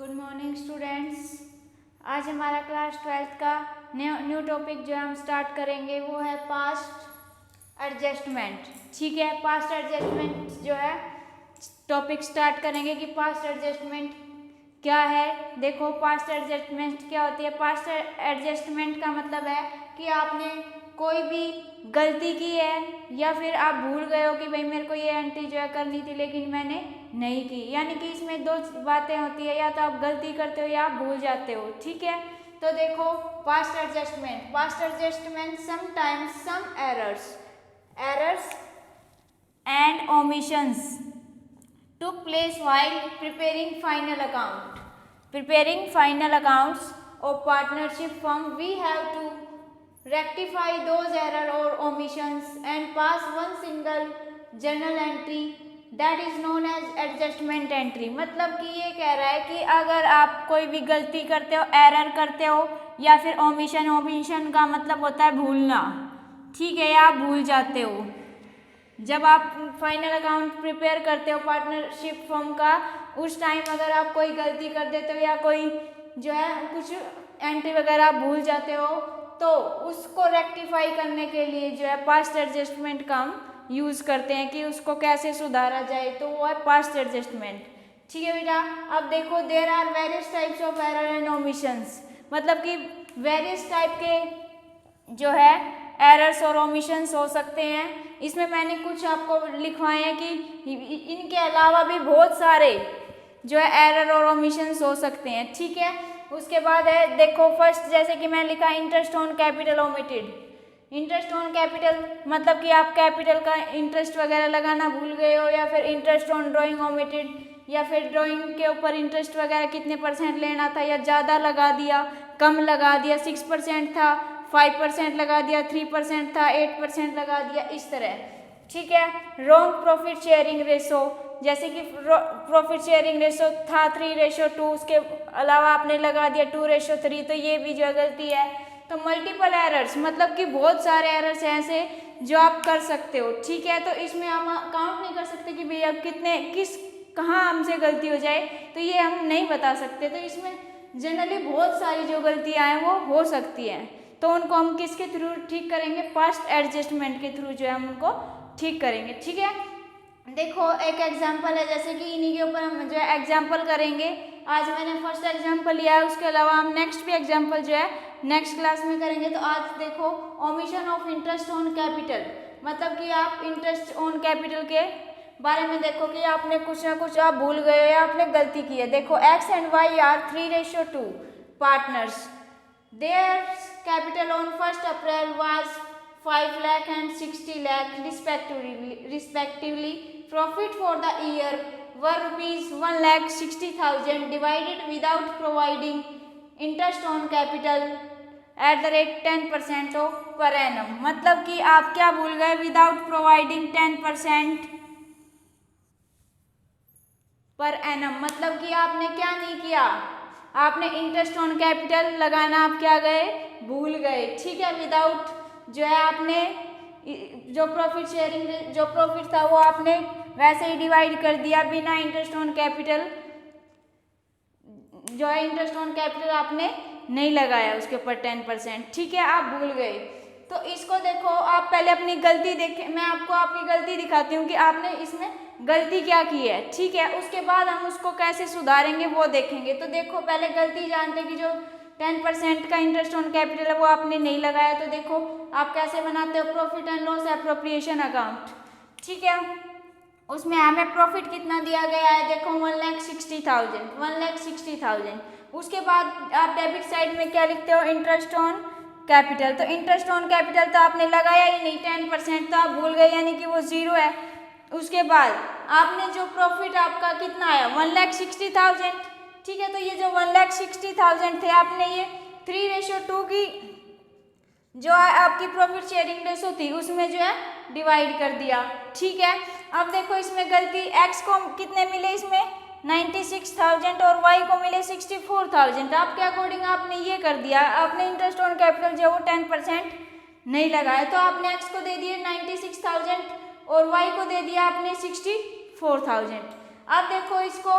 Good morning students. आज हमारा class 12th का न्यू टॉपिक जो हम स्टार्ट करेंगे वो है पास्ट एडजस्टमेंट। ठीक है, पास्ट एडजस्टमेंट जो है टॉपिक स्टार्ट करेंगे कि पास्ट एडजस्टमेंट क्या है। देखो, पास्ट एडजस्टमेंट क्या होती है। पास्ट एडजस्टमेंट का मतलब है कि आपने कोई भी गलती की है या फिर आप भूल गए हो कि भाई मेरे को ये एंट्री जो है करनी थी लेकिन मैंने नहीं की। यानी कि इसमें दो बातें होती है, या तो आप गलती करते हो या आप भूल जाते हो। ठीक है, तो देखो past adjustment sometimes some errors and omissions took place while preparing final accounts of partnership firm. We have to rectify those error or omissions and pass one single journal entry that is known as adjustment entry। मतलब कि ये कह रहा है कि अगर आप कोई भी गलती करते हो, एरर करते हो या फिर ओमिशन का मतलब होता है भूलना। ठीक है, या आप भूल जाते हो जब आप फाइनल अकाउंट प्रिपेयर करते हो पार्टनरशिप फर्म का, उस टाइम अगर आप कोई गलती कर देते हो या कोई जो है कुछ एंट्री वगैरह आप भूल जाते हो तो उसको रेक्टिफाई करने के लिए जो है पास्ट एडजस्टमेंट का हम यूज़ करते हैं कि उसको कैसे सुधारा जाए, तो वो है पास्ट एडजस्टमेंट। ठीक है बेटा, अब देखो there are various types of error and omissions. मतलब कि वेरियस टाइप के जो है एरर्स और ओमिशंस हो सकते हैं। इसमें मैंने कुछ आपको लिखवाए हैं कि इनके अलावा भी बहुत सारे जो है एरर और ओमिशंस हो सकते हैं। ठीक है, उसके बाद है देखो फर्स्ट, जैसे कि मैं लिखा interest on capital omitted. Interest on capital मतलब कि आप कैपिटल का इंटरेस्ट वगैरह लगाना भूल गए हो, या फिर इंटरेस्ट ऑन ड्राइंग ओमिटेड, या फिर ड्राइंग के ऊपर इंटरेस्ट वगैरह कितने % लेना था या ज़्यादा लगा दिया, कम लगा दिया, 6% था 5% लगा दिया, 3% था 8% लगा दिया, इस तरह। ठीक है, रॉन्ग प्रॉफिट शेयरिंग रेशो, जैसे कि प्रॉफिट शेयरिंग रेशो था 3:2, उसके अलावा आपने लगा दिया 2:3, तो ये भी जो गलती है। तो मल्टीपल एरर्स मतलब कि बहुत सारे एरर्स ऐसे जो आप कर सकते हो। ठीक है, तो इसमें हम काउंट नहीं कर सकते कि भैया कितने कहाँ हमसे गलती हो जाए, तो ये हम नहीं बता सकते। तो इसमें जनरली बहुत सारी जो गलतियाँ हैं वो हो सकती हैं, तो उनको हम किसके थ्रू ठीक करेंगे, पास्ट एडजस्टमेंट के थ्रू जो है हम उनको ठीक करेंगे। ठीक है, देखो एक एग्जांपल है, जैसे कि इन्हीं के ऊपर हम जो है एग्जांपल करेंगे। आज मैंने फर्स्ट एग्जांपल लिया है, उसके अलावा हम नेक्स्ट भी एग्जांपल जो है नेक्स्ट क्लास में करेंगे। तो आज देखो omission of interest on capital, मतलब कि आप इंटरेस्ट ऑन कैपिटल के बारे में देखो कि आपने कुछ ना कुछ आप भूल गए हो या आपने गलती की है। देखो X and Y are 3:2 partners. There capital on 1st April was 5 lakh and 60 lakh respectively. Profit for the year were rupees 1,60,000 divided without providing interest on capital at the rate 10% of per annum। मतलब कि आप क्या भूल गए, without providing 10% per annum, मतलब कि आपने क्या नहीं किया, आपने इंटरेस्ट ऑन कैपिटल लगाना आप क्या गए, भूल गए। ठीक है, विदाउट जो है आपने जो प्रॉफिट शेयरिंग जो प्रॉफिट था वो आपने वैसे ही डिवाइड कर दिया बिना इंटरेस्ट ऑन कैपिटल, जो है इंटरेस्ट ऑन कैपिटल आपने नहीं लगाया उसके ऊपर 10%। ठीक है, आप भूल गए। तो इसको देखो, आप पहले अपनी गलती देखें, मैं आपको आपकी गलती दिखाती हूँ कि आपने इसमें गलती क्या की है। ठीक है, उसके बाद हम उसको कैसे सुधारेंगे वो देखेंगे। तो देखो पहले गलती जानते कि जो 10% का इंटरेस्ट ऑन कैपिटल है वो आपने नहीं लगाया। तो देखो आप कैसे बनाते हो, profit and loss appropriation account. ठीक है, उसमें हमें प्रॉफिट कितना दिया गया है, देखो 1,60,000। उसके बाद आप डेबिट साइड में क्या लिखते हो, इंटरेस्ट ऑन कैपिटल। तो इंटरेस्ट ऑन कैपिटल तो आपने लगाया ही नहीं, 10% तो आप भूल गए, यानी कि वो 0 है। उसके बाद आपने जो प्रॉफिट आपका कितना आया, 1,60,000। ठीक है, तो ये जो 1,60,000 थे आपने ये 3:2 की जो है आपकी प्रॉफिट शेयरिंग रेशो थी उसमें जो है डिवाइड कर दिया। ठीक है, अब देखो इसमें गलती, एक्स को कितने मिले इसमें 96,000 और वाई को मिले 64,000। आपके अकॉर्डिंग आपने ये कर दिया, आपने इंटरेस्ट ऑन कैपिटल जो वो 10% नहीं लगाया, तो आपने एक्स को दे दिए 96,000 और वाई को दे दिया आपने 64,000। अब देखो इसको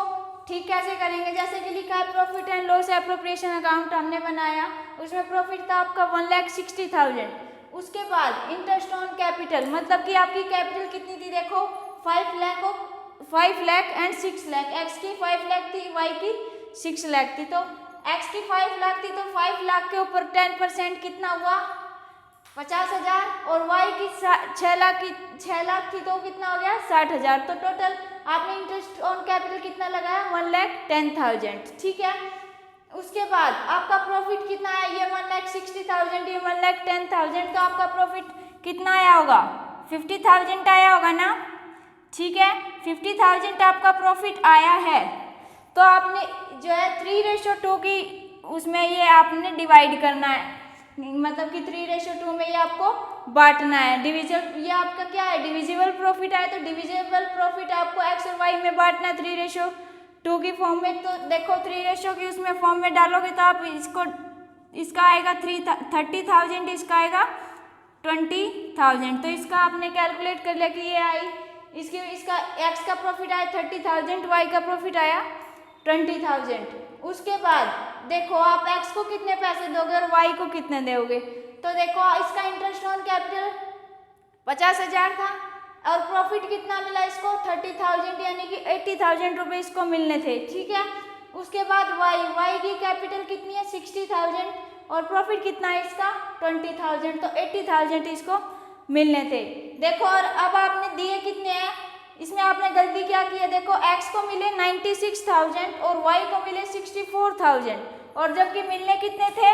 ठीक कैसे करेंगे, जैसे कि लिखा है profit and loss appropriation account हमने बनाया, उसमें प्रॉफिट था आपका 1,60,000। उसके बाद इंटरेस्ट ऑन कैपिटल, मतलब कि आपकी कैपिटल कितनी थी, देखो 5 लाख एंड 6 लाख, एक्स की 5 लाख थी, वाई की 6 लाख थी। तो एक्स की 5 लाख थी तो 5 लाख के ऊपर 10% कितना हुआ, 50,000, और वाई की 6 लाख थी तो कितना हो गया, 60,000। तो टोटल आपने इंटरेस्ट ऑन कैपिटल कितना लगाया, 1,10,000। ठीक है, उसके बाद आपका प्रॉफिट कितना है, ये 1,60,000, ये 1,10,000, तो आपका प्रॉफिट कितना आया होगा, 50,000 आया होगा ना। ठीक है, 50,000 आपका प्रॉफिट आया है, तो आपने जो है 3:2 की उसमें ये आपने डिवाइड करना है, मतलब कि 3:2 में ये आपको बांटना है। डिविजल ये आपका क्या है, डिविजिबल प्रॉफिट है, तो डिविजिबल प्रॉफिट आपको एक्स और वाई में बांटना है 3:2 की फॉर्म में। तो देखो 3:2 की उसमें फॉर्म में डालोगे तो आप इसका आएगा 30,000, इसका आएगा 20,000। तो इसका आपने कैलकुलेट कर लिया कि ये आई, इसका एक्स का प्रॉफिट आया 30,000, वाई का प्रॉफिट आया 20,000। उसके बाद देखो आप एक्स को कितने पैसे दोगे और वाई को कितने दोगे, तो देखो इसका इंटरेस्ट ऑन कैपिटल 50,000 था और प्रॉफिट कितना मिला इसको 30,000, यानी कि 80,000 रुपये इसको मिलने थे। ठीक है, उसके बाद वाई की कैपिटल कितनी है 60,000 और प्रॉफिट कितना है इसका 20,000, तो 80,000 इसको मिलने थे। देखो और अब आपने दिए कितने हैं, इसमें आपने गलती क्या की है, देखो x को मिले 96,000 और y को मिले 64,000, और जबकि मिलने कितने थे,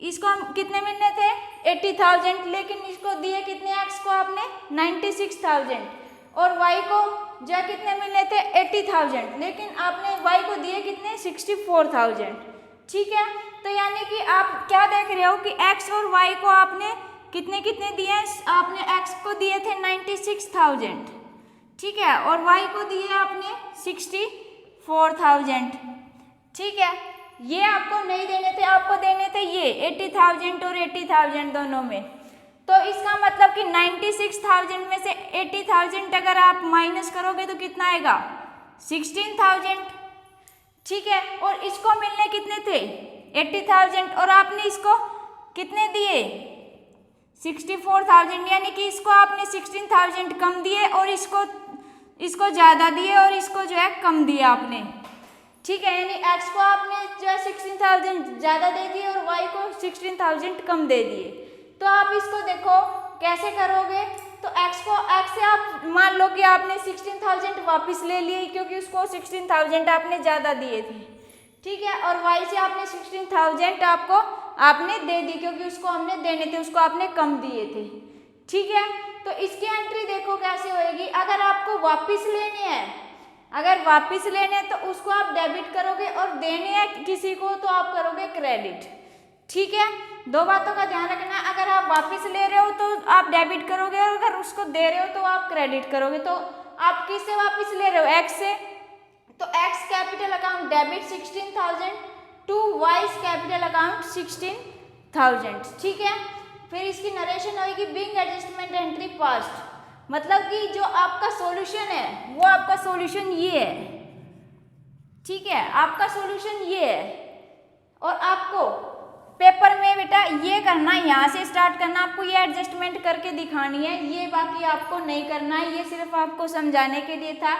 इसको कितने मिलने थे 80,000, लेकिन इसको दिए कितने, x को आपने 96,000 और y को जो कितने मिलने थे 80,000, लेकिन आपने y को दिए कितने 64,000। ठीक है, तो यानी कि आप क्या देख रहे हो कि x और y को आपने कितने कितने दिए, आपने x को दिए थे 96,000, ठीक है, और y को दिए आपने 64,000। ठीक है, ये आपको नहीं देने थे, आपको देने थे ये 80,000 और 80,000 दोनों में। तो इसका मतलब कि 96,000 में से 80,000 अगर आप माइनस करोगे तो कितना आएगा 16,000। ठीक है, और इसको मिलने कितने थे 80,000 और आपने इसको कितने दिए 64,000, यानी कि इसको आपने 16,000 कम दिए और इसको ज़्यादा दिए और इसको जो है कम दिया आपने। ठीक है, यानी x को आपने जो है 16,000 ज़्यादा दे दिए और y को 16,000 कम दे दिए। तो आप इसको देखो कैसे करोगे, तो x से आप मान लो कि आपने 16,000 वापस ले लिए क्योंकि उसको 16,000 आपने ज़्यादा दिए थे। ठीक है, और y से आपने 16,000 आपने दे दी क्योंकि उसको हमने देने थे, उसको आपने कम दिए थे। ठीक है, तो इसकी एंट्री देखो कैसे होएगी, अगर आपको वापस लेने हैं तो उसको आप डेबिट करोगे और देने हैं किसी को तो आप करोगे क्रेडिट। ठीक है, दो बातों का ध्यान रखना, अगर आप वापस ले रहे हो तो आप डेबिट करोगे और अगर उसको दे रहे हो तो आप क्रेडिट करोगे। तो आप किससे वापस ले रहे हो, एक्स से, तो X capital account debit 16,000 to Y capital account 16,000। ठीक है, फिर इसकी नरेशन होगी बिंग एडजस्टमेंट एंट्री पास्ट, मतलब कि जो आपका सॉल्यूशन है वो आपका सॉल्यूशन ये है। ठीक है, आपका सॉल्यूशन ये है और आपको पेपर में बेटा ये करना है, यहाँ से स्टार्ट करना, आपको ये एडजस्टमेंट करके दिखानी है, ये बाकी आपको नहीं करना है, ये सिर्फ आपको समझाने के लिए था।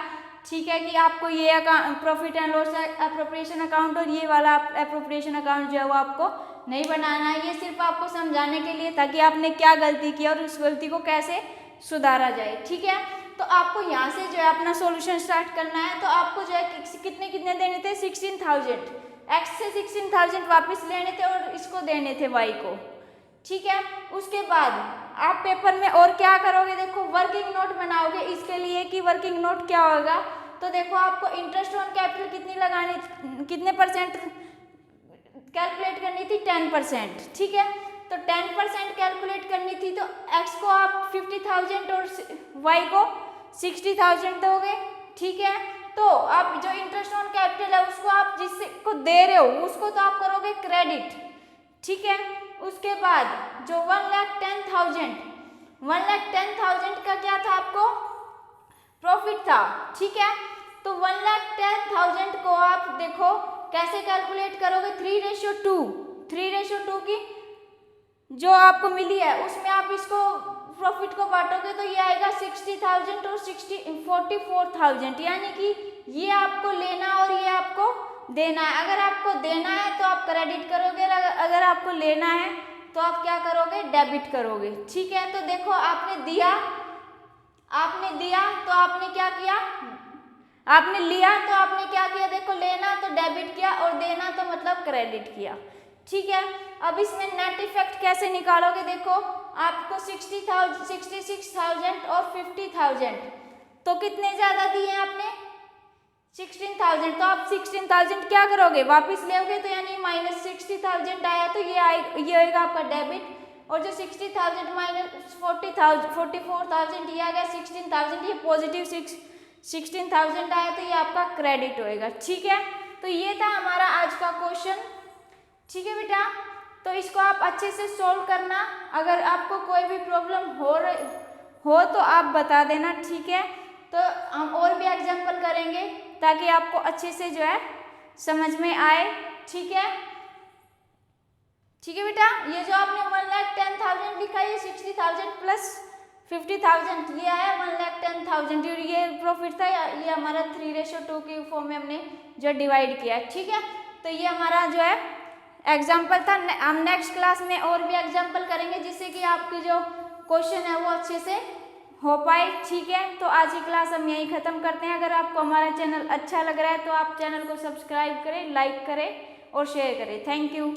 ठीक है, कि आपको ये profit and loss appropriation account और ये वाला एप्रोप्रिएशन अकाउंट जो है वो आपको नहीं बनाना है, ये सिर्फ आपको समझाने के लिए था कि आपने क्या गलती की और उस गलती को कैसे सुधारा जाए। ठीक है, तो आपको यहाँ से जो है अपना सॉल्यूशन स्टार्ट करना है, तो आपको जो है कितने कितने देने थे 16,000, एक्स से 16,000 वापस लेने थे और इसको देने थे वाई को। ठीक है, उसके बाद आप पेपर में और क्या करोगे, देखो वर्किंग नोट बनाओगे इसके लिए कि वर्किंग नोट क्या होगा। तो देखो आपको इंटरेस्ट ऑन कैपिटल कितनी लगानी, कितने परसेंट कैलकुलेट करनी थी 10%। ठीक है, तो 10% कैलकुलेट करनी थी, तो x को आप 50,000 और y को 60,000 दोगे। ठीक है, तो आप जो इंटरेस्ट ऑन कैपिटल है उसको आप जिसको दे रहे हो उसको तो आप करोगे क्रेडिट। ठीक है, उसके बाद जो 1,10,000 का क्या था आपको प्रॉफिट था। ठीक है, तो 1,10,000 को आप देखो कैसे कैलकुलेट करोगे, 3:2 की जो आपको मिली है उसमें आप इसको प्रॉफिट को बांटोगे तो ये आएगा 60,000 और 44,000, यानी कि ये आपको लेना और ये आपको देना है। अगर आपको देना है तो आप क्रेडिट करोगे, अगर आपको लेना है तो आप क्या करोगे, डेबिट करोगे। ठीक है, तो देखो आपने दिया तो आपने क्या किया, आपने लिया तो आपने क्या किया, देखो लेना तो डेबिट किया और देना तो मतलब क्रेडिट किया। ठीक है, अब इसमें नेट इफेक्ट कैसे निकालोगे, देखो आपको 66,000 और 50,000 तो कितने ज्यादा दिए हैं आपने, 16,000, तो आप 16,000 क्या करोगे, वापस लेोगे, तो यानी -60,000 आया तो ये आएगा आपका डेबिट, और जो 60,000 माइनस 44,000 ये आ गया 16,000, ये पॉजिटिव 16,000 आया तो ये आपका क्रेडिट होएगा। ठीक है, तो ये था हमारा आज का क्वेश्चन। ठीक है बेटा, तो इसको आप अच्छे से सोल्व करना, अगर आपको कोई भी प्रॉब्लम हो तो आप बता देना। ठीक है, तो हम और भी एग्जाम्पल करेंगे ताकि आपको अच्छे से जो है समझ में आए। ठीक है बेटा, ये जो आपने 1,10,000 लिखा है, 60,000 प्लस 50,000 ये आया 1,10,000, और ये प्रॉफिट था, ये हमारा 3:2 की फॉर्म में हमने जो डिवाइड किया। ठीक है, तो ये हमारा जो है एग्जाम्पल था। हम नेक्स्ट क्लास में और भी एग्जाम्पल करेंगे जिससे कि आपकी जो क्वेश्चन है वो अच्छे से हो पाए। ठीक है, तो आज की क्लास हम यहीं ख़त्म करते हैं। अगर आपको हमारा चैनल अच्छा लग रहा है तो आप चैनल को सब्सक्राइब करें, लाइक करें और शेयर करें। Thank you.